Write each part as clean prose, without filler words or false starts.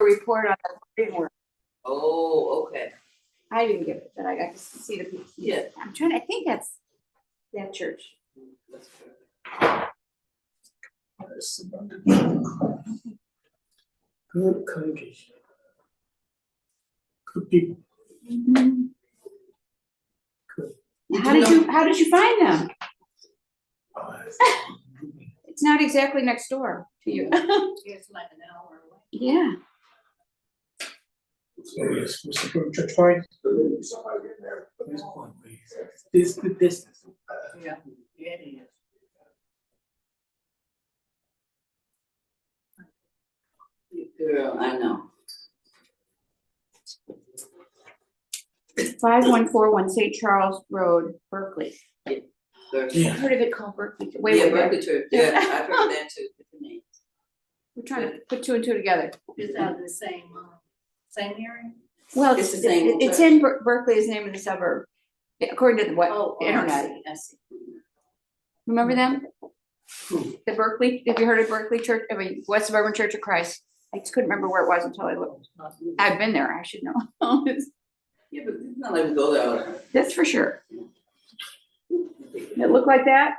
report on the grading work. Oh, okay. I didn't give it, but I got to see the people. Yeah. I'm trying, I think that's that church. That's good. Good congregation. Good people. Mhm. Good. How did you find them? Uh, It's not exactly next door to you. It's like an hour away. Yeah. So yes, Mr. Brook, Church Point. There's one way. This good distance. Yeah, it is. Girl, I know. 5141 St. Charles Road, Berkeley. Yeah. I've heard of it called Berkeley. Yeah, Wait, Berkeley Church, yeah, I've heard that too, with the name. we're trying to put two and two together. Is that the same area? Well, It's the same it's church. in Berkeley is the name of the suburb, according to the Oh, internet. I see. Remember them? Who? The Berkeley, have you heard of Berkeley Church? I mean, West Suburban Church of Christ. I just couldn't remember where it was until I looked. I've been there, I should know. Yeah, but it's not like we go there all the time. That's for sure. It looked like that?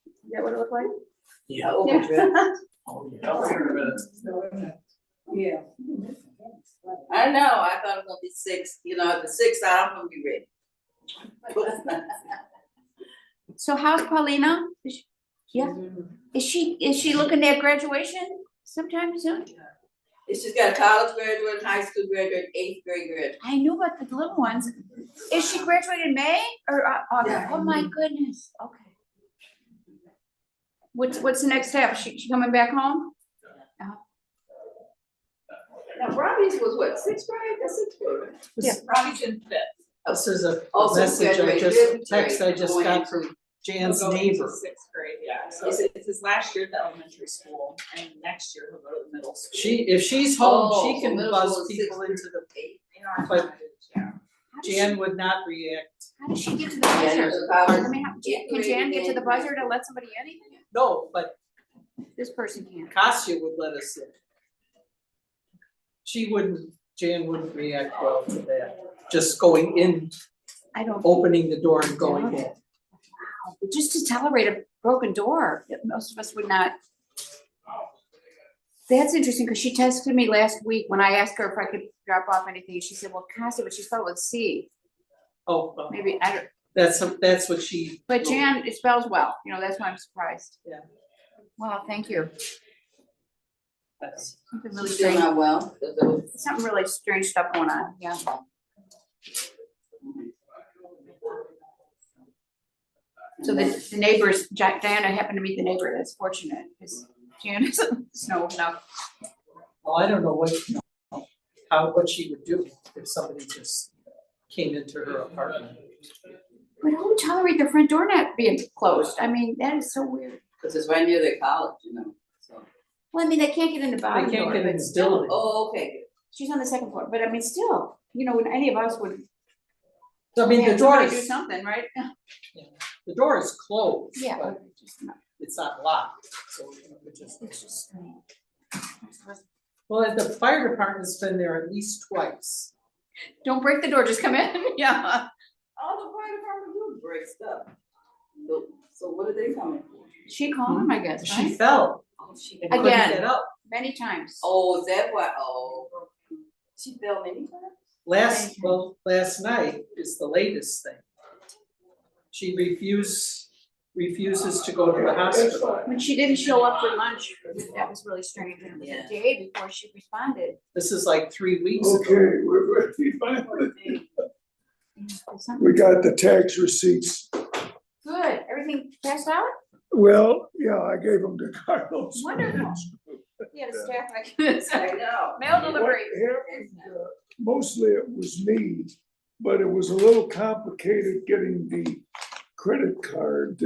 Is that what it looked like? Yeah. Oh, Yeah. dress. Oh, yeah. Yeah. I know, I thought it was gonna be 6, at the 6th, I'm gonna be ready. So how's Paulina? Yeah, is she looking at graduation sometime soon? She's got a college graduate, high school graduate, 8th grade graduate. I knew about the little ones. Is she graduating in May or August? Yeah. Oh my goodness, okay. What's the next step? She coming back home? Now, Robbie's was what, 6th grade? That's 6th grade, right? Yeah. Robbie's in 5th. This is a Also message I graduated just, fifth text I grade, just going got into- from Jan's He'll go neighbor. into 6th grade, yeah. So it's his last year at the elementary school, and next year he'll go to the middle school. If she's home, Oh, she can middle buzz school is people 6th into the, In our But- time, yeah. Jan would not react. How does she get to the buzzer? college. I mean, can Jan get to the buzzer to let somebody in? No, but This person can't. Kasia would let us in. Jan wouldn't react well to that, just going in, I don't. opening the door and going in. Just to tolerate a broken door, that most of us would not. That's interesting because she texted me last week when I asked her if I could drop off anything. She said, "Well, Casa," but she spelled with C. Oh, well, Maybe I don't. that's what she. But Jan, it spells well. That's why I'm surprised. Yeah. Wow, thank you. That's- Something really Still strange. not well. Something really strange stuff going on. Yeah. So the neighbors, Diana happened to meet the neighbor. That's fortunate because Jan doesn't snow enough. Well, I don't know what she would do if somebody just came into her apartment. But who would tolerate the front door not being closed? I mean, that is so weird. Because it's right near their college, so. Well, I mean, they can't get in the They bottom can't door, get in but the still, building. Oh, okay, she's on the second floor. But I mean, still, when any of us would. I mean, the have door somebody do is, something, right? the door is closed, Yeah. but but just not- it's not locked, so we just. It's just strange. Well, the fire department's been there at least twice. Don't break the door, just come in. Yeah. all the fire department do break stuff. So what are they coming for? She called him, I guess, She right? fell Oh, she and couldn't Again. get up. Many times. Oh, is that why? Oh, she fell many times? Last night is the latest thing. She refuses to go to the hospital. When she didn't show up for lunch, that was really strange. And it was Yeah. a day before she responded. This is like 3 weeks ago. Okay, we're ready finally. Something- We got the tax receipts. Good. Everything passed out? Well, yeah, I gave them to Carlos. Wonderful. Yeah, the staff like this. I know. Mail What delivery. happened, mostly it was me, but it was a little complicated getting the credit card,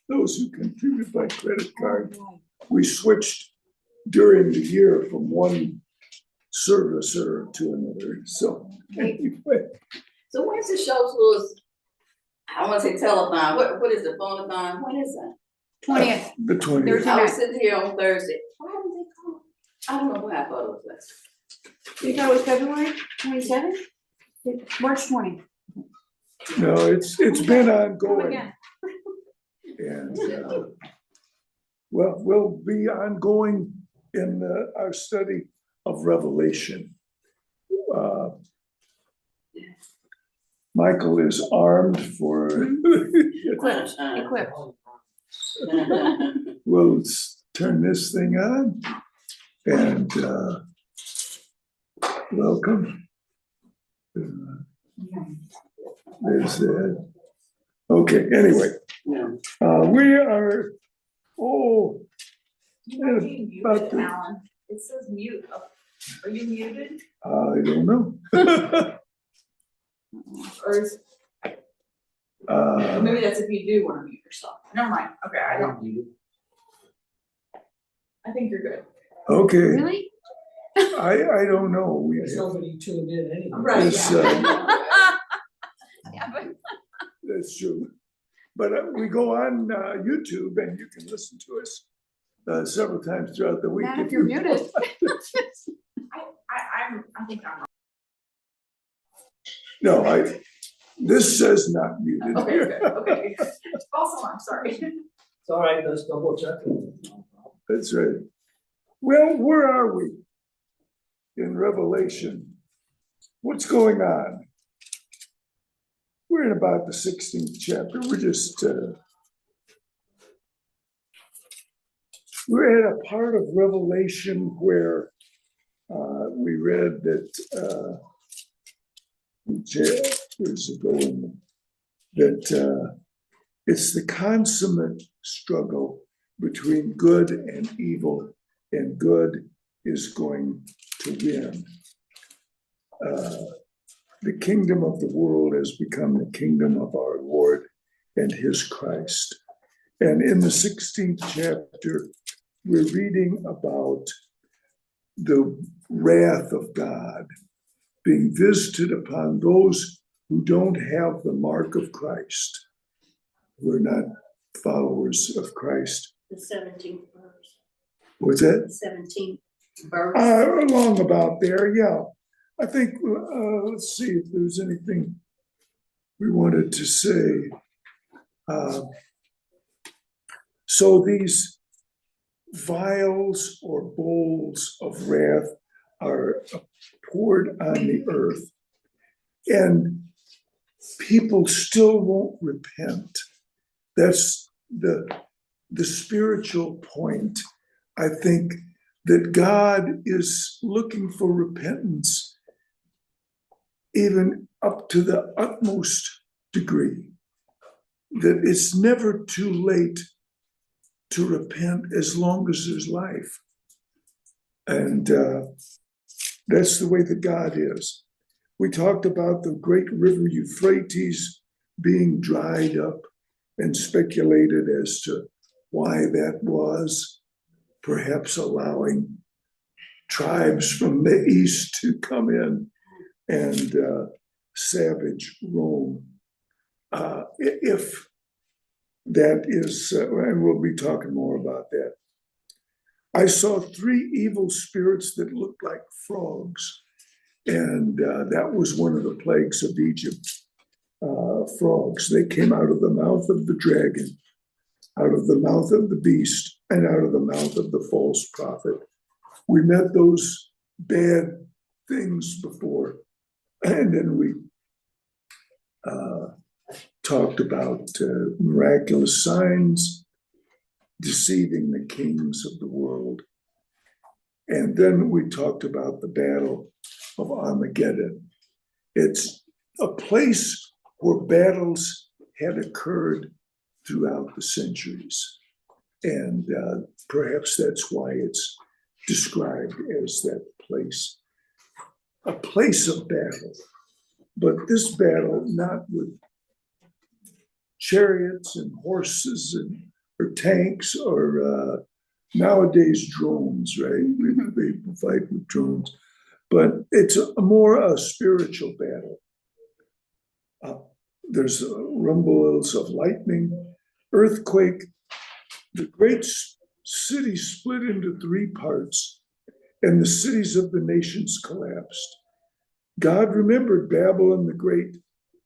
those who contribute by credit card. We switched during the year from one servicer to another, so anyway. So when's the show was? I want to say telethon. What is the phone-a-thon? When is that? 20th. The 20th. Thursday. I was sitting here on Thursday. Why haven't they called? I don't know why I thought it was last. You thought it was February 27th? March 20. No, it's been Come ongoing. again. And, well, we'll be ongoing in our study of Revelation. Michael is armed for, Equipped, equipped. we'll turn this thing on and welcome. There's that. Okay, anyway, we are, You might be about muted, the- Alan. It says mute. Are you muted? I don't know. Or is, or maybe that's if you do wanna mute yourself. Never mind. Okay, I think you're good. Okay, Really? I don't know. We There's nobody tuned in anyway. Right, It's, yeah. Yeah, but That's true. But we go on YouTube and you can listen to us several times throughout the week. not if you're muted. I think I'm. No, this says not muted. Okay, good, okay. Also, I'm sorry. It's all right, let's double check it. That's right. Well, where are we in Revelation? What's going on? We're in about the 16th chapter. We're at a part of Revelation where we read that years ago that it's the consummate struggle between good and evil, and good is going to win. The kingdom of the world has become the kingdom of our Lord and his Christ. And in the 16th chapter, we're reading about the wrath of God being visited upon those who don't have the mark of Christ, who are not followers of Christ. The 17th verse. What's that? 17th verse. Along about there, yeah. I think, let's see if there's anything we wanted to say. So these vials or bowls of wrath are poured on the earth, and people still won't repent. That's the spiritual point. I think that God is looking for repentance even up to the utmost degree, that it's never too late to repent as long as there's life. And that's the way that God is. We talked about the great river Euphrates being dried up and speculated as to why that was, perhaps allowing tribes from the east to come in and savage Rome. If that is, and we'll be talking more about that. I saw 3 evil spirits that looked like frogs, and that was one of the plagues of Egypt. Frogs, they came out of the mouth of the dragon, out of the mouth of the beast, and out of the mouth of the false prophet. We met those bad things before, and then we talked about miraculous signs deceiving the kings of the world. And then we talked about the battle of Armageddon. It's a place where battles had occurred throughout the centuries. And perhaps that's why it's described as that place, a place of battle. But this battle, not with chariots and horses or tanks or nowadays drones, right? We fight with drones, but it's more a spiritual battle. There's rumbles of lightning, earthquake. The great city split into 3 parts, and the cities of the nations collapsed. God remembered Babylon the Great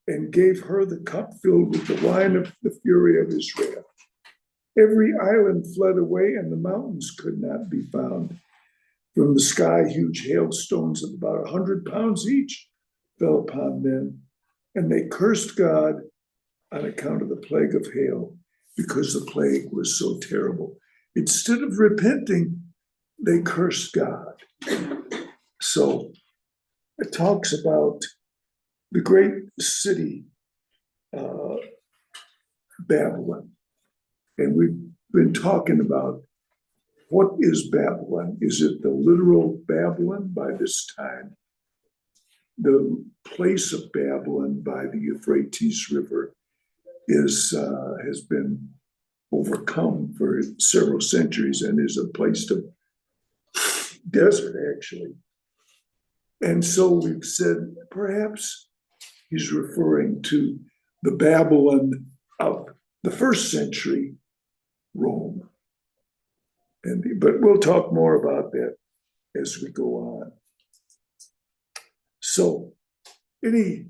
and gave her the cup filled with the wine of the fury of his wrath. Every island fled away, and the mountains could not be found. From the sky, huge hailstones of about 100 pounds each fell upon men, and they cursed God on account of the plague of hail, because the plague was so terrible. Instead of repenting, they cursed God. So it talks about the great city, Babylon. And we've been talking about what is Babylon? Is it the literal Babylon by this time? The place of Babylon by the Euphrates River has been overcome for several centuries and is a place of desert, actually. And so we've said perhaps he's referring to the Babylon of the first century Rome. But we'll talk more about that as we go on. So, any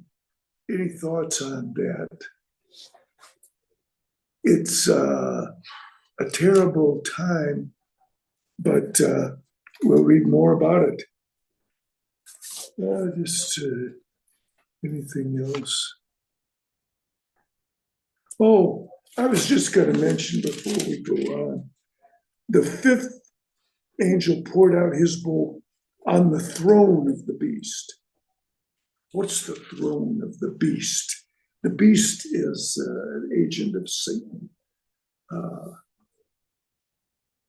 thoughts on that? It's a terrible time, but we'll read more about it. Anything else? Oh, I was just going to mention before we go on, the fifth angel poured out his bowl on the throne of the beast. What's the throne of the beast? The beast is an agent of Satan.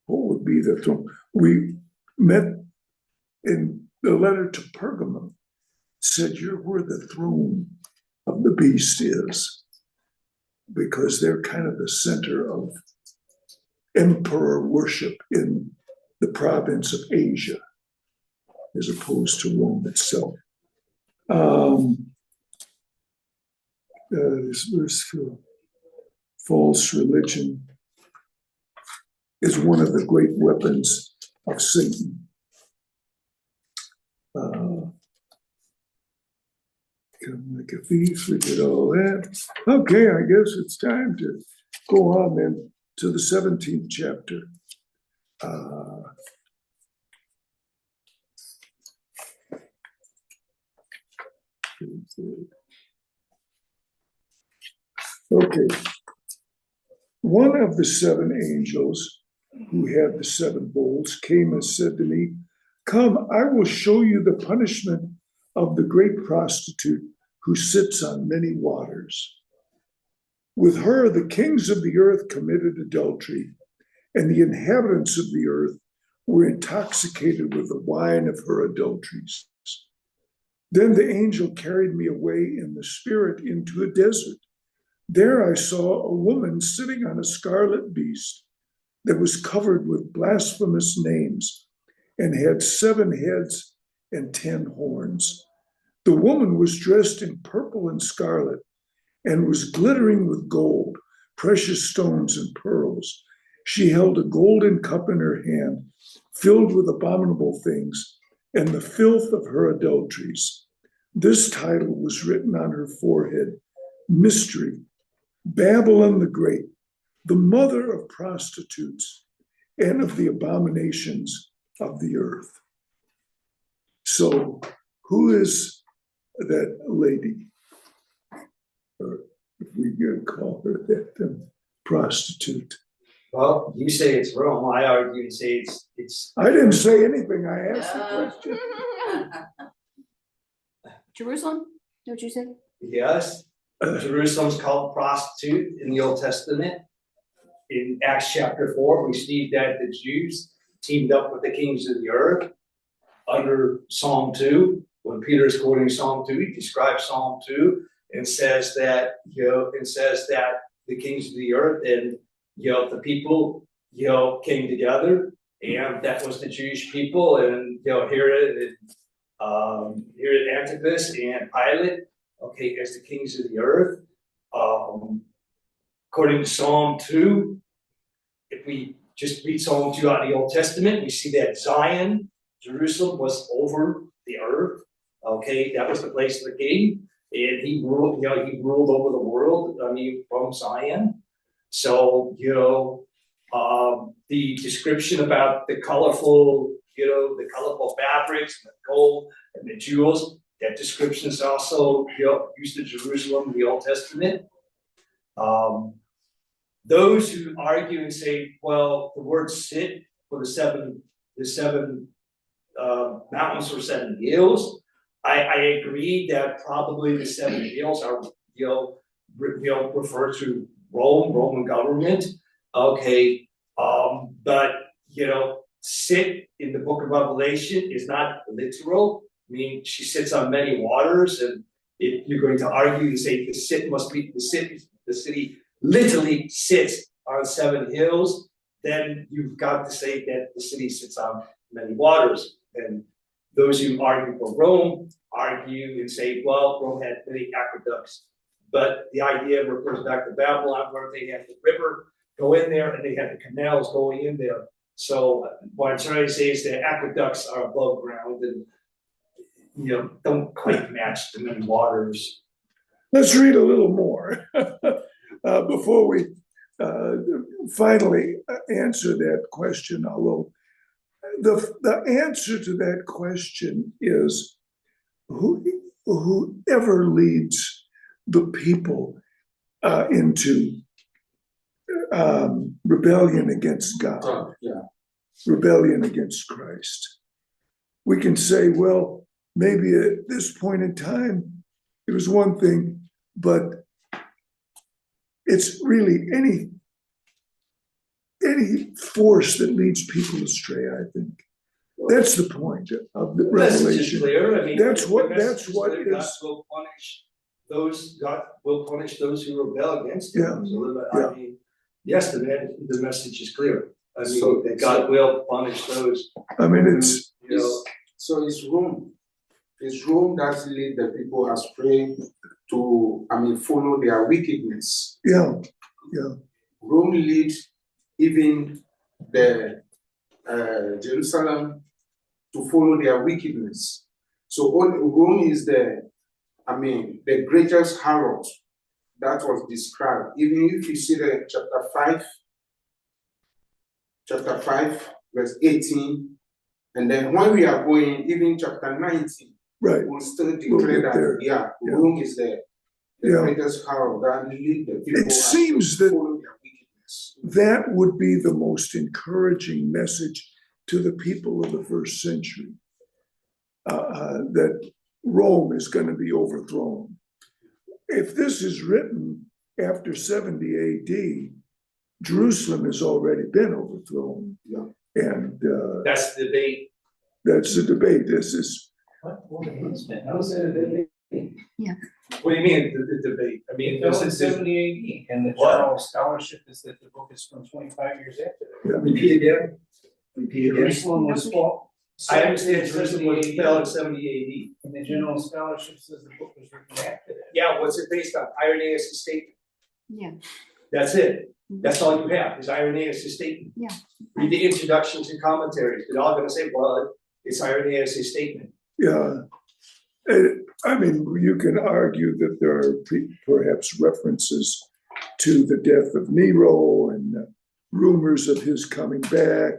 What would be the throne? We met in the letter to Pergamum, said you're where the throne of the beast is, because they're kind of the center of emperor worship in the province of Asia, as opposed to Rome itself. This verse for false religion is one of the great weapons of Satan. Come like a thief, we did all that. Okay, I guess it's time to go on then to the 17th chapter. Okay. One of the seven angels who had the seven bowls came and said to me, "Come, I will show you the punishment of the great prostitute who sits on many waters. With her, the kings of the earth committed adultery, and the inhabitants of the earth were intoxicated with the wine of her adulteries. Then the angel carried me away in the spirit into a desert. There I saw a woman sitting on a scarlet beast that was covered with blasphemous names and had 7 heads and 10 horns. The woman was dressed in purple and scarlet and was glittering with gold, precious stones, and pearls. She held a golden cup in her hand, filled with abominable things and the filth of her adulteries. This title was written on her forehead: Mystery, Babylon the Great, the mother of prostitutes and of the abominations of the earth." So, who is that lady? Or if we could call her that, prostitute. Well, you say it's Rome. I argue and say it's. I didn't say anything. I asked the question. Jerusalem, what'd you say? Yes. Jerusalem's called prostitute in the Old Testament. In Acts chapter 4, we see that the Jews teamed up with the kings of the earth under Psalm 2. When Peter is quoting Psalm 2, he describes Psalm 2 and says that, the kings of the earth and, the people, came together, and that was the Jewish people, and, Herod Antipas and Pilate, as the kings of the earth. According to Psalm 2, if we just read Psalm 2 out of the Old Testament, we see that Zion, Jerusalem was over the earth. Okay, that was the place of the king, and he ruled, he ruled over the world, I mean, from Zion. So, the description about the colorful, the colorful fabrics, and the gold and the jewels, that description is also, used in Jerusalem in the Old Testament. Those who argue and say, well, the word sit for the seven mountains or 7 hills, I agree that probably the 7 hills are, refer to Roman government. Okay, but sit in the book of Revelation is not literal. I mean, she sits on many waters, and if you're going to argue and say the sit must be the city literally sits on 7 hills, then you've got to say that the city sits on many waters. And those who argue for Rome argue and say, well, Rome had many aqueducts. But the idea refers back to Babylon, where they had the river go in there and they had the canals going in there. So what I'm trying to say is that aqueducts are above ground and don't quite match the many waters. Let's read a little more before we finally answer that question, although the answer to that question is whoever leads the people into rebellion against God, rebellion against Christ. We can say, well, maybe at this point in time, it was one thing, but it's really any force that leads people astray, I think. That's the point of the Revelation. Clear. I mean, That's what God is. God will punish those who rebel against him. Yeah. So, Yeah. I mean, yes, the message is clear. I mean, So- that God will punish those. I mean, it's So it's Rome. It's Rome that lead the people astray to, follow their wickedness. yeah. Rome lead even the Jerusalem to follow their wickedness. So Rome is the greatest harlot that was described. Even if you see the chapter 5, verse 18, and then when we are going, even chapter 19, Right. we'll still We'll declare get that, there. Rome is the Yeah. greatest harlot that lead the people It seems that follow their wickedness. that would be the most encouraging message to the people of the first century, that Rome is going to be overthrown. If this is written after 70 AD, Jerusalem has already been overthrown. Yeah. And That's the debate. that's the debate. This is, How is that a debate? What do you mean, the debate? I mean, It was this in is 70 AD, and the What? general scholarship is that the book is from 25 years after that. repeat again. Repeat again. Jerusalem was fall. I understand Jerusalem was fell in 70 AD. And the general scholarship says the book was written after that. Yeah, what's it based on? Irenaeus' statement. Yeah. That's it. That's all you have is Irenaeus' statement. Yeah. Read the introductions and commentaries. They're all going to say, well, it's Irenaeus' statement. yeah. I mean, you can argue that there are perhaps references to the death of Nero and rumors of his coming back,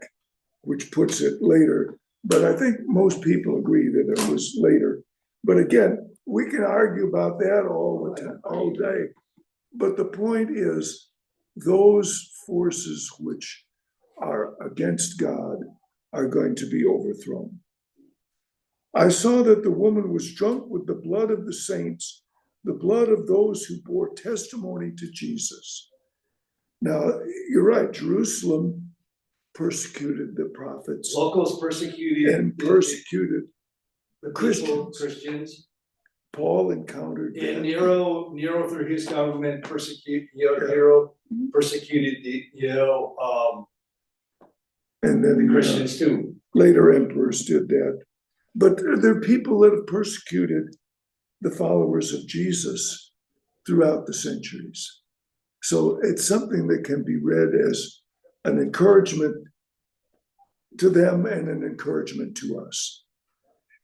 which puts it later. But I think most people agree that it was later. But again, we can argue about that all day. But the point is, those forces which are against God are going to be overthrown. I saw that the woman was drunk with the blood of the saints, the blood of those who bore testimony to Jesus. Now, you're right, Jerusalem persecuted the prophets Locals persecuted. and persecuted. the Christians. Christians. Paul encountered And that. Nero through his government Nero persecuted And the then Christians too. later emperors did that. But there are people that have persecuted the followers of Jesus throughout the centuries. So it's something that can be read as an encouragement to them and an encouragement to us.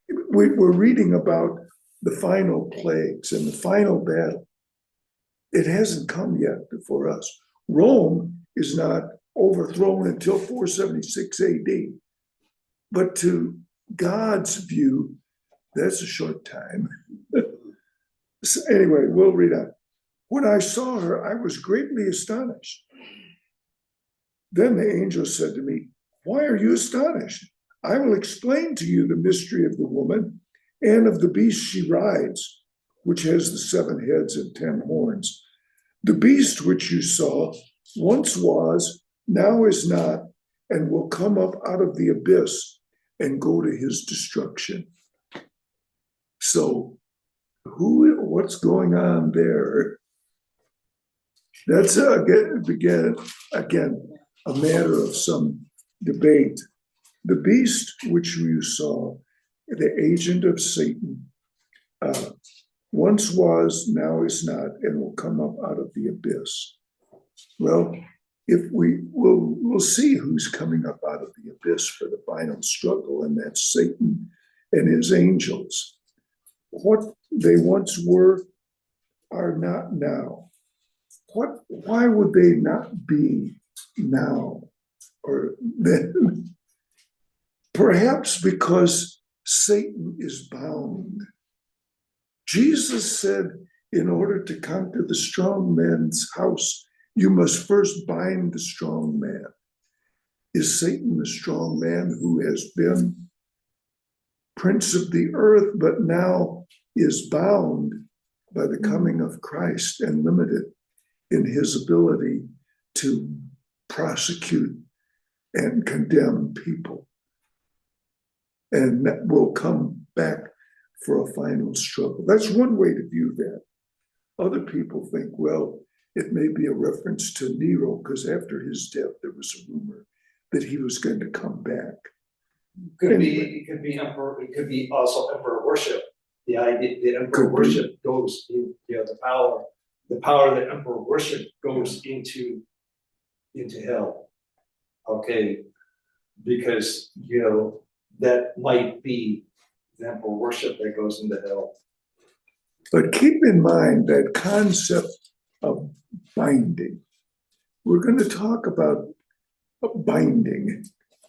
We're reading about the final plagues and the final battle. It hasn't come yet for us. Rome is not overthrown until 476 AD. But to God's view, that's a short time. So anyway, we'll read on. When I saw her, I was greatly astonished. Then the angel said to me, why are you astonished? I will explain to you the mystery of the woman and of the beast she rides, which has the 7 heads and 10 horns. The beast which you saw once was, now is not, and will come up out of the abyss and go to his destruction. So, what's going on there? That's again a matter of some debate. The beast which you saw, the agent of Satan, once was, now is not, and will come up out of the abyss. Well, if we'll see who's coming up out of the abyss for the final struggle, and that's Satan and his angels. What they once were are not now. Why would they not be now? Or then? Perhaps because Satan is bound. Jesus said, in order to conquer the strong man's house, you must first bind the strong man. Is Satan the strong man who has been prince of the earth, but now is bound by the coming of Christ and limited in his ability to prosecute and condemn people? And that will come back for a final struggle. That's one way to view that. Other people think, well, it may be a reference to Nero, because after his death, there was a rumor that he was going to come back. It could be emperor, it could be also emperor worship. The idea that emperor Could be. worship goes in, the power that emperor worship goes into hell. Okay, because that might be the emperor worship that goes into hell. But keep in mind that concept of binding. We're going to talk about binding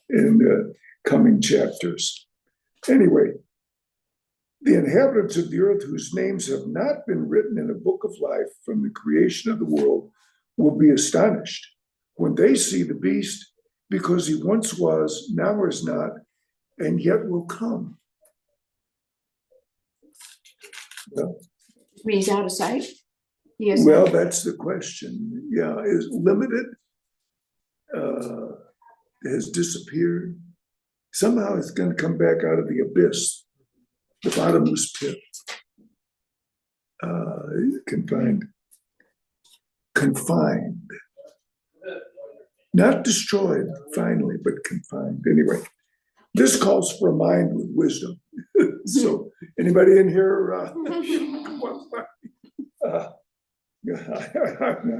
in the coming chapters. Anyway, the inhabitants of the earth whose names have not been written in a book of life from the creation of the world will be astonished when they see the beast, because he once was, now is not, and yet will come. Well, He's out of sight? Yes. well, that's the question. Yeah, is limited, has disappeared. Somehow it's going to come back out of the abyss, the bottomless pit. Confined. Not destroyed, finally, but confined. Anyway, this calls for a mind with wisdom. So, anybody in here? I'm not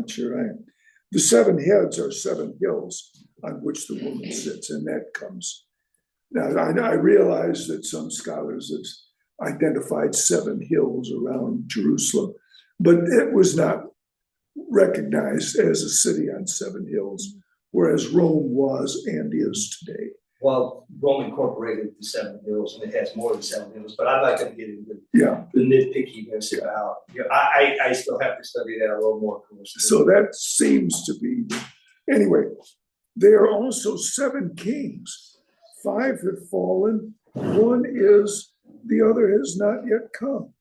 sure I am. The 7 heads are 7 hills on which the woman sits, and that comes. Now, I realize that some scholars have identified 7 hills around Jerusalem, but it was not recognized as a city on 7 hills, whereas Rome was and is today. Well, Rome incorporated the 7 hills, and it has more than 7 hills, but I'm not going to get into Yeah, the nitpickiness about. I still have to study that a little more closely. so that seems to be, anyway, there are also 7 kings. 5 have fallen, 1 is, the other has not yet come.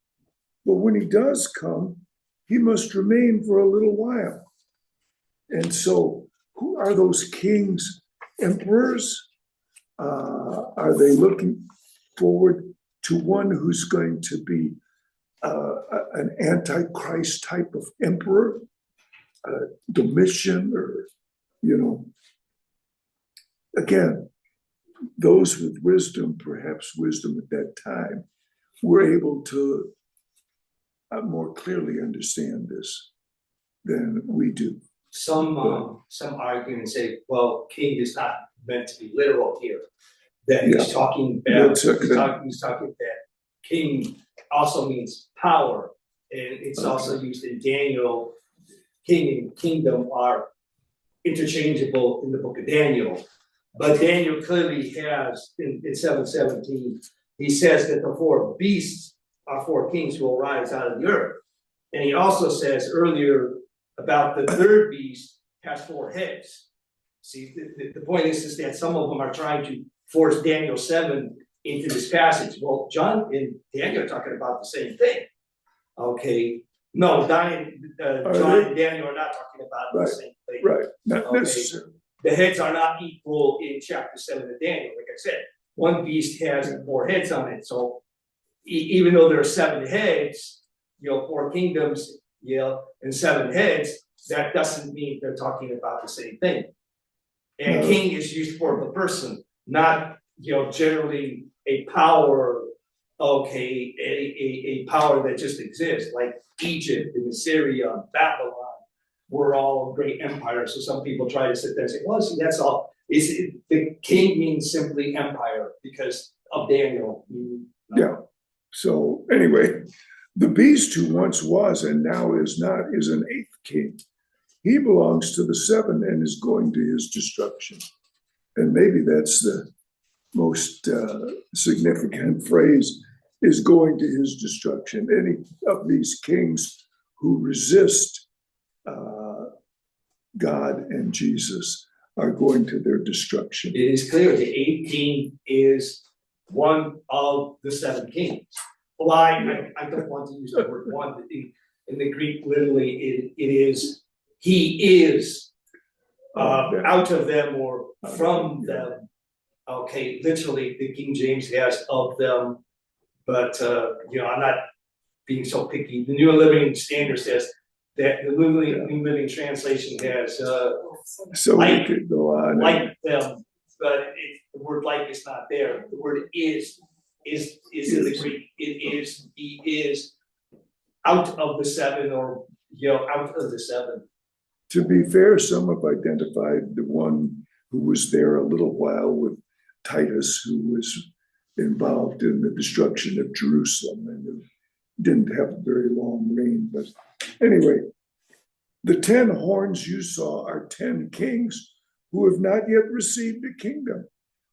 But when he does come, he must remain for a little while. And so, who are those kings? Emperors? Are they looking forward to one who's going to be an antichrist type of emperor, Domitian, or, again, those with wisdom, perhaps wisdom at that time, were able to more clearly understand this than we do. Some argue and say, well, king is not meant to be literal here. That he's Yeah. talking about, That's okay. he's talking that king also means power. And it's also used in Daniel, king and kingdom are interchangeable in the book of Daniel. But Daniel clearly has, in 7:17, he says that the four beasts are four kings who will rise out of the earth. And he also says earlier about the third beast has four heads. See, the point is that some of them are trying to force Daniel 7 into this passage. Well, John and Daniel are talking about the same thing. Okay, no, John and Daniel are not talking about the same thing. Right, not Okay. necessarily. The heads are not equal in chapter 7 of Daniel. Like I said, one beast has four heads on it. So even though there are 7 heads, 4 kingdoms, and 7 heads, that doesn't mean they're talking about the same thing. And No. king is used for the person, not, generally a power, a power that just exists, like Egypt and Assyria, Babylon. We're all great empires, so some people try to sit there and say, well, see, that's all. The king means simply empire because of Daniel. Yeah. So anyway, the beast who once was and now is not is an 8th king. He belongs to the 7 and is going to his destruction. And maybe that's the most significant phrase, is going to his destruction. Any of these kings who resist God and Jesus are going to their destruction. It is clear the 8th king is one of the 7 kings. Well, I don't want to use the word one, but in the Greek, literally, it is, he is out of them or from them. Okay, literally, the King James has of them, but I'm not being so picky. The New Living Standard says that the New Living Translation has So like- we could go on. like them, but the word like is not there. The word is in the Greek. He is out of the 7 or, out of the 7. To be fair, some have identified the one who was there a little while with Titus, who was involved in the destruction of Jerusalem and who didn't have a very long reign. But anyway, the 10 horns you saw are 10 kings who have not yet received a kingdom,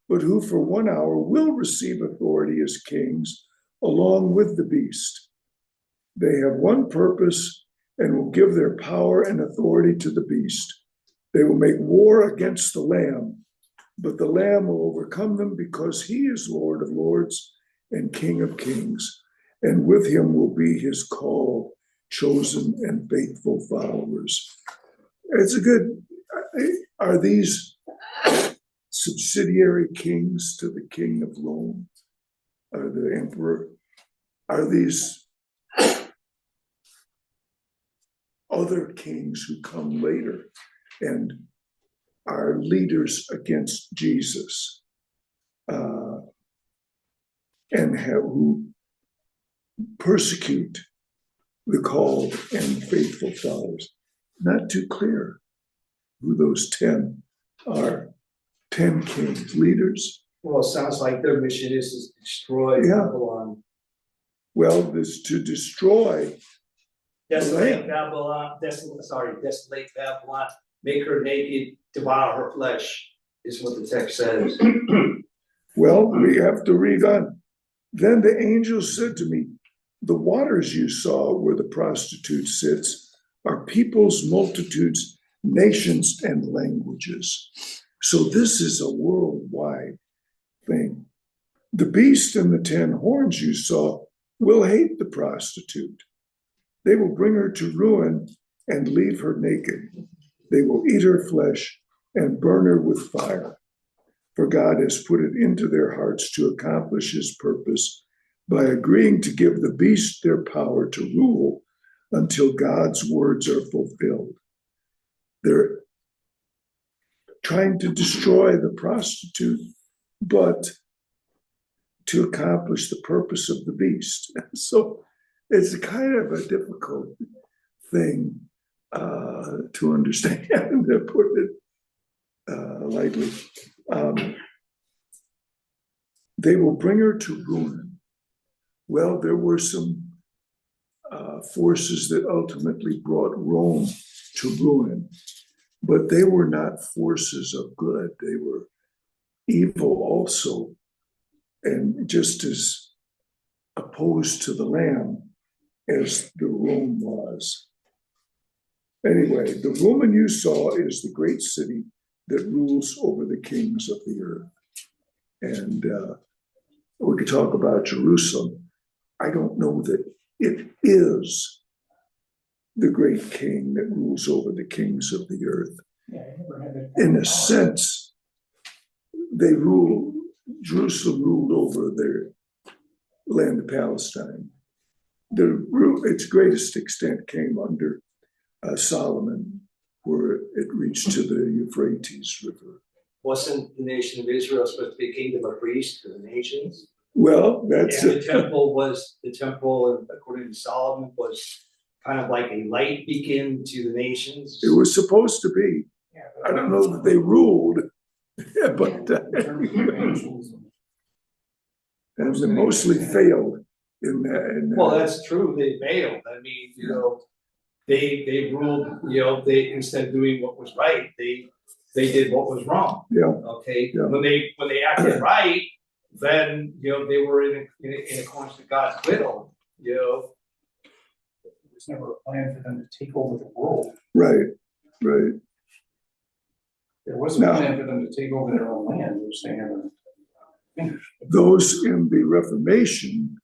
but who for 1 hour will receive authority as kings along with the beast. They have one purpose and will give their power and authority to the beast. They will make war against the Lamb, but the Lamb will overcome them because he is Lord of lords and King of kings, and with him will be his called, chosen, and faithful followers. It's a good, are these subsidiary kings to the king of Rome, or the emperor? Are these other kings who come later and are leaders against Jesus, and who persecute the called and faithful followers? Not too clear who those 10 are. 10 kings, leaders. Well, it sounds like their mission is to destroy Yeah. Babylon. Well, this to destroy. Desolate Babylon, desolate Babylon, make her naked, devour her flesh, is what the text says. Well, we have to read on. Then the angel said to me, the waters you saw where the prostitute sits are peoples, multitudes, nations, and languages. So this is a worldwide thing. The beast and the 10 horns you saw will hate the prostitute. They will bring her to ruin and leave her naked. They will eat her flesh and burn her with fire. For God has put it into their hearts to accomplish his purpose by agreeing to give the beast their power to rule until God's words are fulfilled. They're trying to destroy the prostitute, but to accomplish the purpose of the beast. So it's a kind of a difficult thing to understand, to put it lightly. They will bring her to ruin. Well, there were some forces that ultimately brought Rome to ruin, but they were not forces of good. They were evil also, and just as opposed to the Lamb as the Rome was. Anyway, the woman you saw is the great city that rules over the kings of the earth. And we could talk about Jerusalem. I don't know that it is the great king that rules over the kings of the earth. In a sense, they rule, Jerusalem ruled over their land of Palestine. Its greatest extent came under Solomon, where it reached to the Euphrates River. Wasn't the nation of Israel supposed to be a kingdom of priests to the nations? Well, that's And the temple, according to Solomon, was kind of like a light beacon to the nations. it was supposed to be. I don't know that they ruled, but and they mostly failed in that. Well, that's true, they failed, I mean, you know, they ruled, you know, they, instead of doing what was right, they did what was wrong. Yeah. Okay, Yeah. when they acted right, then, you know, they were in accordance with God's will, you know. There was never a plan for them to take over the world. Right, right. There wasn't No. a plan for them to take over their own land, which they never finished. Those in the Reformation,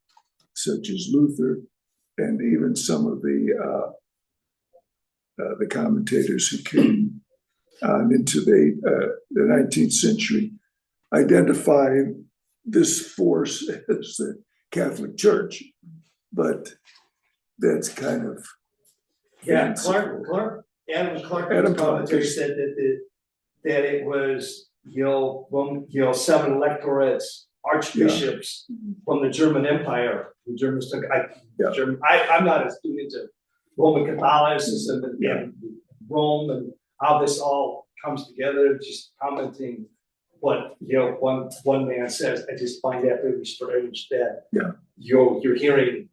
such as Luther, and even some of the commentators who came into the 19th century, identified this force as the Catholic Church, but that's kind of Yeah, Adam Clark commentary said that it was, you know, 7 electorates, archbishops from the German Empire. The Germans took, I'm not as into Roman Catholicism and Rome and how this all comes together, just commenting what, you know, one man says. I just find that really strange that you're hearing,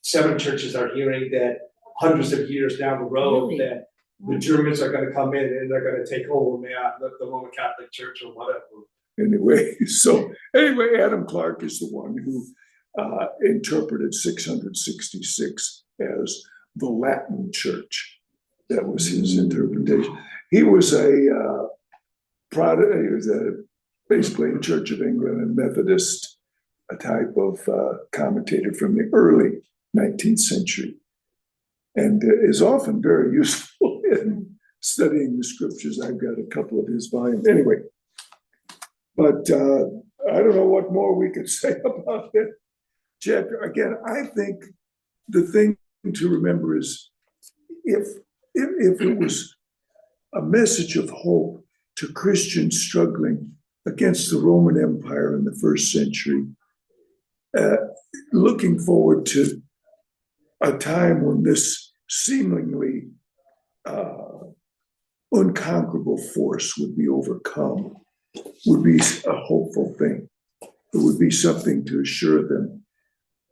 7 churches are hearing that hundreds of years down the road that the Germans are gonna come in and they're gonna take over, the Roman Catholic Church or whatever. Anyway, Adam Clark is the one who interpreted 666 as the Latin Church. That was his interpretation. He was a Protestant. He was basically a Church of England and Methodist, a type of commentator from the early 19th century, and is often very useful in studying the scriptures. I've got a couple of his volumes. Anyway, but I don't know what more we could say about that chapter. Again, I think the thing to remember is if it was a message of hope to Christians struggling against the Roman Empire in the first century, looking forward to a time when this seemingly unconquerable force would be overcome, would be a hopeful thing. It would be something to assure them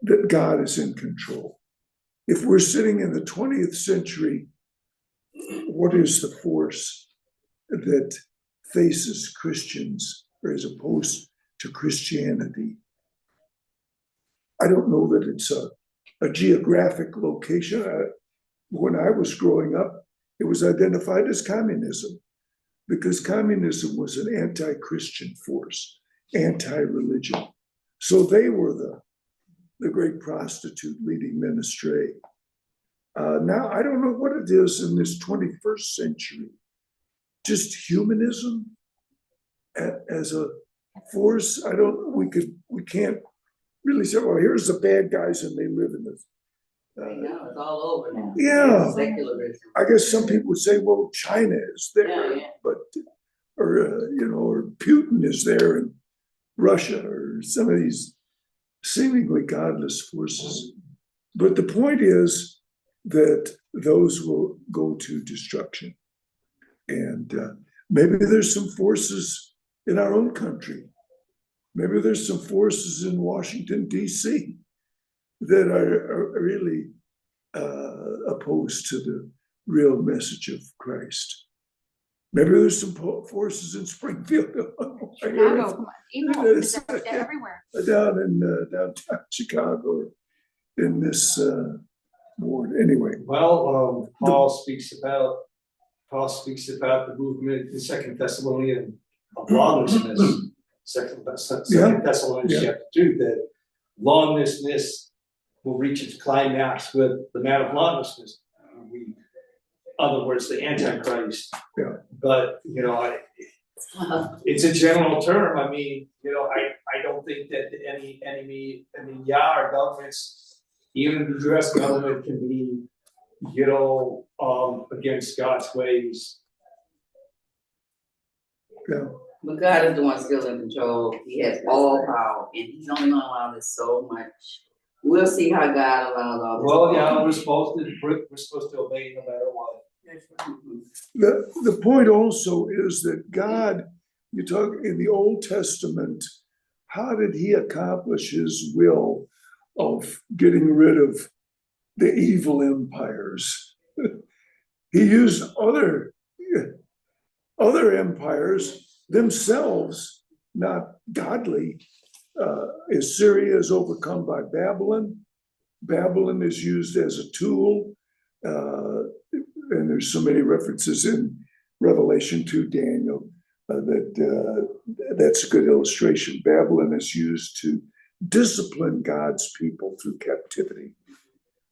that God is in control. If we're sitting in the 20th century, what is the force that faces Christians as opposed to Christianity? I don't know that it's a geographic location. When I was growing up, it was identified as communism, because communism was an anti-Christian force, anti-religion. So they were the great prostitute leading men astray. Now, I don't know what it is in this 21st century, just humanism as a force. We can't really say, well, here's the bad guys and they live in this. Now it's all over now. Yeah. Secularism. I guess some people would say, well, China is there, Yeah. or Putin is there, and Russia, or some of these seemingly godless forces. But the point is that those will go to destruction. And maybe there's some forces in our own country. Maybe there's some forces in Washington, DC that are really opposed to the real message of Christ. Maybe there's some forces in Springfield, Chicago, come on, evil is Yes. everywhere. down in downtown Chicago, in this ward. Anyway, Well, Paul speaks about the movement in Second Thessalonians of lawlessness. Second Thessalonians Yeah. chapter 2, that lawlessness will reach its climax with the man of lawlessness. In other words, the Antichrist. Yeah. But, it's a general term. I mean, I don't think that our governments, even the US government, can be, against God's ways. yeah. But God is the one still in control. He has all power, and He's only gonna allow this so much. We'll see how God allows all this. Well, yeah, we're supposed to obey no matter what. The point also is that God, you talk in the Old Testament, how did He accomplish His will of getting rid of the evil empires? He used other empires, themselves not godly. Assyria is overcome by Babylon. Babylon is used as a tool. And there's so many references in Revelation to Daniel that's a good illustration. Babylon is used to discipline God's people through captivity.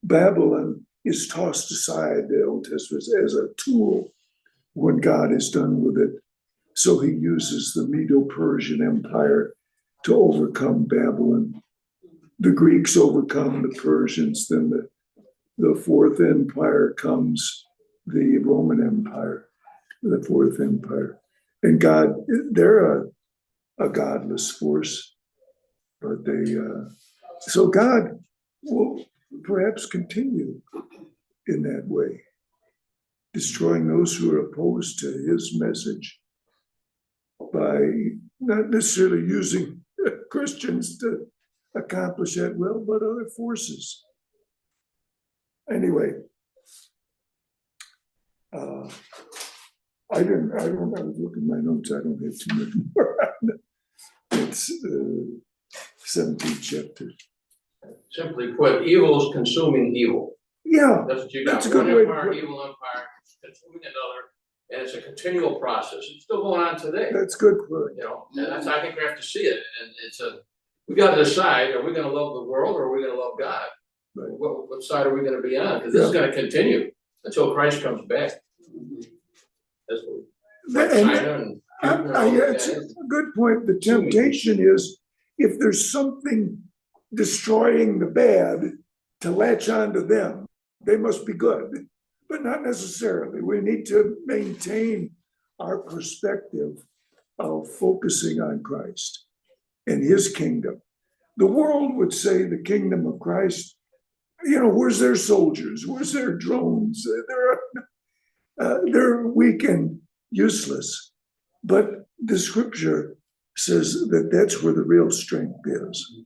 Babylon is tossed aside, the Old Testament, as a tool when God is done with it. So He uses the Medo-Persian Empire to overcome Babylon. The Greeks overcome the Persians, then the Fourth Empire comes, the Roman Empire, the Fourth Empire. And God, they're a godless force, but so God will perhaps continue in that way, destroying those who are opposed to His message by not necessarily using Christians to accomplish that will, but other forces. Anyway, I was looking at my notes, I don't have too much more on it. It's 17th chapter. Simply put, evil is consuming evil. Yeah, That's what you That's got, a one good way to empire, put it. evil empire, consuming another, and it's a continual process. It's still going on today, that's good for and that's, I think we have to see it, and we gotta decide, are we gonna love the world or are we gonna love God? Right. What side are we gonna be on? Because this is gonna continue until Christ comes back. That's what China and Putin and all those It's a guys. good point. The temptation is, if there's something destroying the bad, to latch onto them. They must be good, but not necessarily. We need to maintain our perspective of focusing on Christ and His kingdom. The world would say the kingdom of Christ, where's their soldiers? Where's their drones? They're weak and useless. But the scripture says that that's where the real strength is.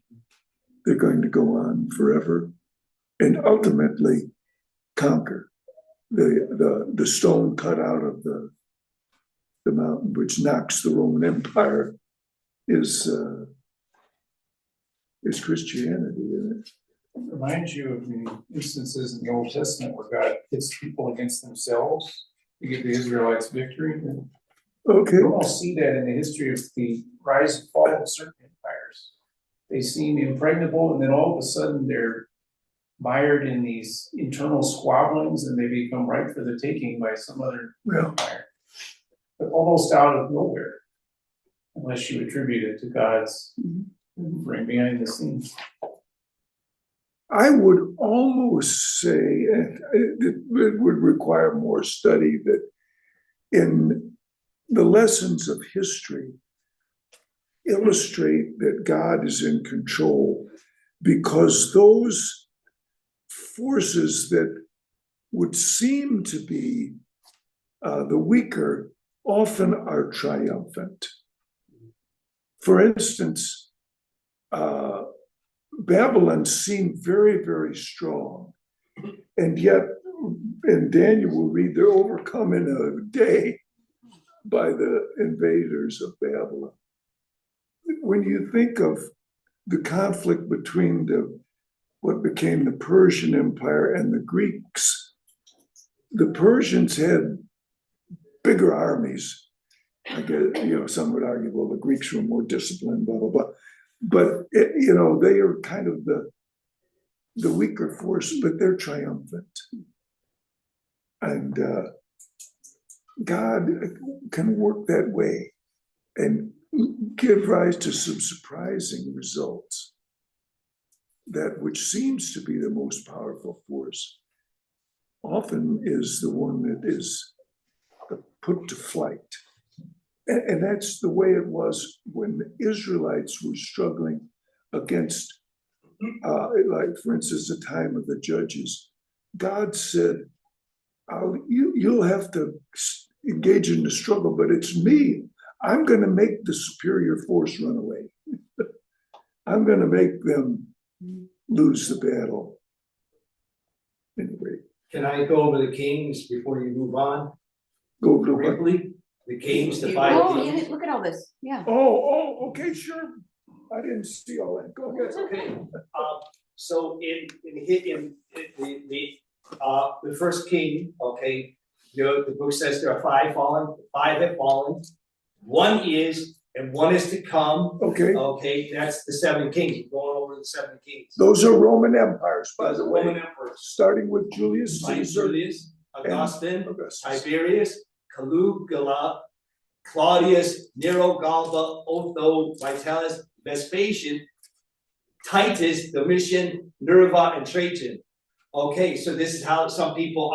They're going to go on forever and ultimately conquer. The stone cut out of the mountain, which knocks the Roman Empire, is Christianity, isn't it? It reminds you of the instances in the Old Testament where God hits people against themselves to give the Israelites victory. And Okay. you almost see that in the history of the rise and fall of certain empires. They seem impregnable, and then all of a sudden they're mired in these internal squabblings, and they become ripe for the taking by some other Well, empire. But almost out of nowhere, unless you attribute it to God's bring behind the scenes. I would almost say, and it would require more study, that in the lessons of history illustrate that God is in control, because those forces that would seem to be the weaker often are triumphant. for instance, Babylon seemed very, very strong. And yet, in Daniel, we'll read they're overcome in a day by the invaders of Babylon. When you think of the conflict between what became the Persian Empire and the Greeks, the Persians had bigger armies. I guess, some would argue, well, the Greeks were more disciplined, blah, blah, blah. But, they are kind of the weaker force, but they're triumphant. And God can work that way and give rise to some surprising results. That which seems to be the most powerful force often is the one that is put to flight. And that's the way it was when the Israelites were struggling against, like, for instance, the time of the judges. God said, you'll have to engage in the struggle, but it's me. I'm going to make the superior force run away. I'm going to make them lose the battle. Anyway, Can I go over the kings before you move on? go to what? Briefly, the kings, the Oh, five yeah, kings. look at all this, yeah. Oh, okay, sure. I didn't see all that. Go ahead. That's okay. So in the first king, okay, the book says there are five have fallen. One is, and one is to come. Okay, Okay, that's the seven kings, going over the seven kings. those are Roman empires, by Those the are way, Roman emperors. starting with Julius Titus, Caesar. Julius, Augustine, Augustus. Tiberius, Caligula, Claudius, Nero, Galba, Otho, Vitalis, Vespasian, Titus, Domitian, Nerva, and Trajan. Okay, so this is how some people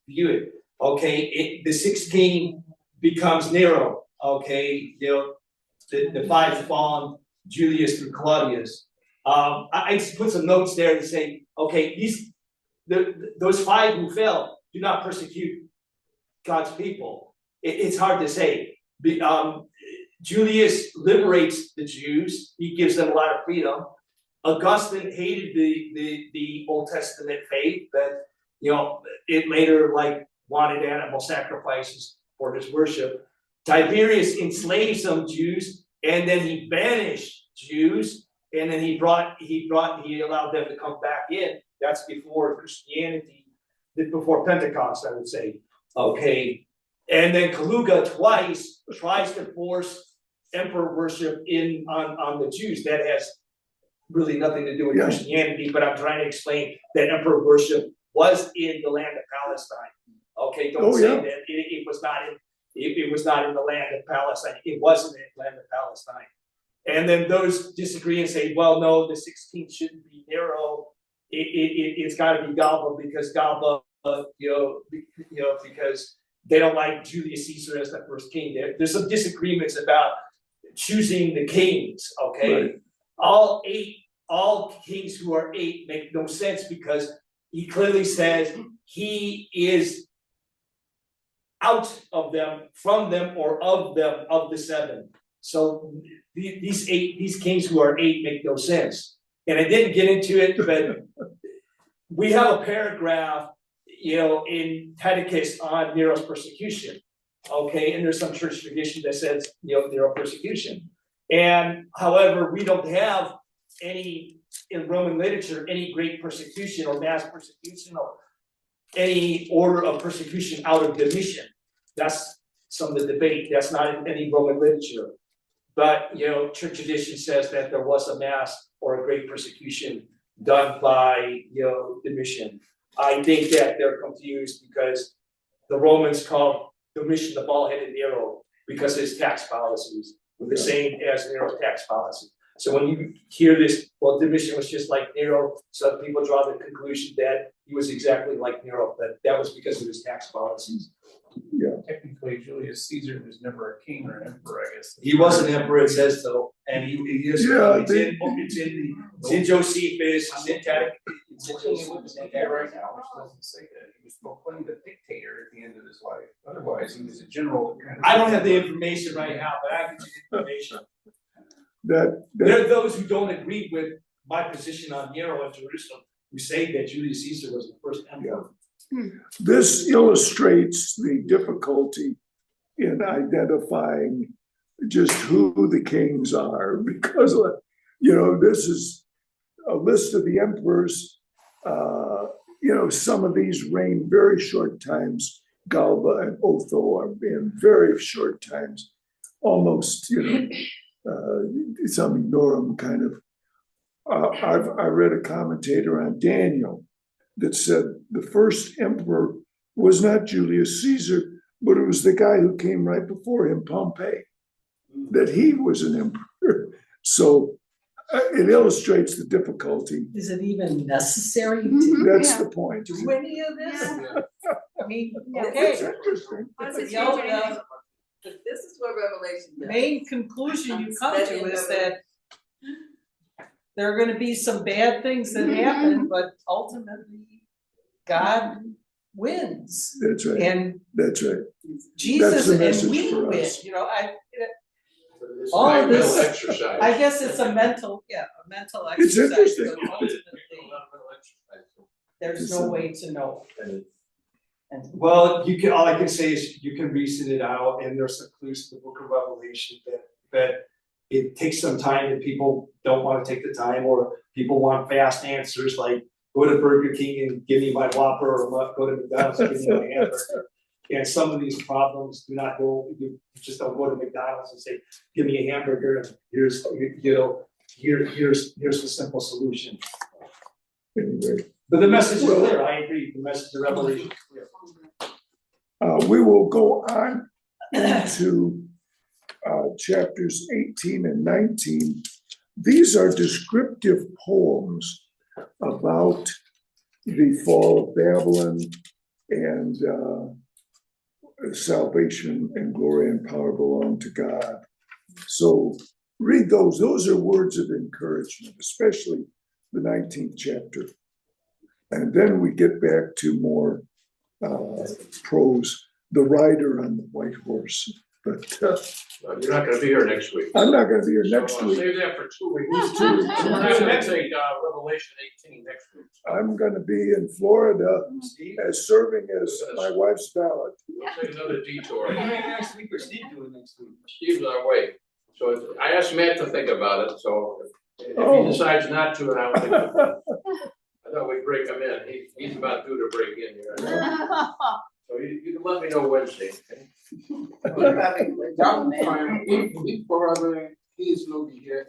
view it. Okay, the sixth king becomes Nero. Okay, the five fallen, Julius through Claudius. I just put some notes there to say, okay, those five who fell do not persecute God's people. It's hard to say. Julius liberates the Jews. He gives them a lot of freedom. Augustine hated the Old Testament faith, but it later wanted animal sacrifices for his worship. Tiberius enslaved some Jews, and then he banished Jews, and then he allowed them to come back in. That's before Christianity, before Pentecost, I would say. Okay, and then Caligula twice tries to force emperor worship on the Jews. That has really nothing to do with Christianity, but I'm trying to explain that emperor worship was in the land of Palestine. Okay, don't say that it was not in. It was not in the land of Palestine. It wasn't in the land of Palestine. And then those disagree and say, well, no, the 16th shouldn't be Nero. It's got to be Galba because Galba, because they don't like Julius Caesar as the first king. There's some disagreements about choosing the kings. Okay, right. All kings who are 8 make no sense because he clearly says he is out of them, from them, or of them, of the 7. So these kings who are 8 make no sense. And I didn't get into it, but we have a paragraph, in Titus on Nero's persecution. Okay, and there's some church tradition that says, Nero persecution. And however, we don't have any in Roman literature, any great persecution or mass persecution or any order of persecution out of Domitian. That's some of the debate. That's not in any Roman literature. But, church tradition says that there was a mass or a great persecution done by, Domitian. I think that they're confused because the Romans called Domitian the bald-headed Nero because his tax policies were the same as Nero's tax policy. So when you hear this, well, Domitian was just like Nero, so people draw the conclusion that he was exactly like Nero, but that was because of his tax policies. Yeah. Technically, Julius Caesar was never a king or an emperor, I guess. He was an emperor, it says so, and it's in Josephus, it's in Josephus. Right now, which doesn't say that. He was proclaimed a dictator at the end of his life. Otherwise, he was a general. I don't have the information right now, but I can get the information. that, There are those who don't agree with my position on Nero and Jerusalem, who say that Julius Caesar was the first emperor. this illustrates the difficulty in identifying just who the kings are, because, this is a list of the emperors. Some of these reign very short times. Galba and Otho are in very short times, almost, some ignore them kind of. I read a commentator on Daniel that said the first emperor was not Julius Caesar, but it was the guy who came right before him, Pompey, that he was an emperor. So it illustrates the difficulty. Is it even necessary to Mhm. That's Yeah. the point. do any of this? I mean, Yeah. It's okay, interesting. What's it the change anything? This is what Revelation does. main conclusion you come That to in is the- that there are gonna be some bad things that happen, but ultimately God wins. That's right. And That's right. Jesus the and message we for win, us. It's All my of this- mental exercise. I guess it's a mental It's exercise, interesting. but ultimately, there's no way to know. And Well, all I can say is you can reason it out, and there's some clues in the book of Revelation that it takes some time and people don't wanna take the time, or people want fast answers, like go to Burger King and give me my Whopper, or go to McDonald's and give me my hamburger. And some of these problems do not go, you just don't go to McDonald's and say, give me a hamburger, and here's the simple solution. Anyway, But the message is clear, I agree, the message of Revelation is clear. we will go on into chapters 18 and 19. These are descriptive poems about the fall of Babylon and salvation and glory and power belong to God. So read those. Those are words of encouragement, especially the 19th chapter. And then we get back to more prose, the rider on the white horse. But You're not gonna be here next week. I'm not gonna be here next So, week. Save that for 2 weeks. Two weeks. We're not gonna take Revelation 18 next week. I'm gonna be in Florida as serving as my wife's valet. We'll take another detour. What are you doing next week, or Steve doing next week? Steve's on our way. So I asked Matt to think about it, so if Oh. he decides not to, and I don't think, I thought we'd break him in. He's about due to break in here. So you can let me know Wednesday, okay? That would be fine. If probably he is not here,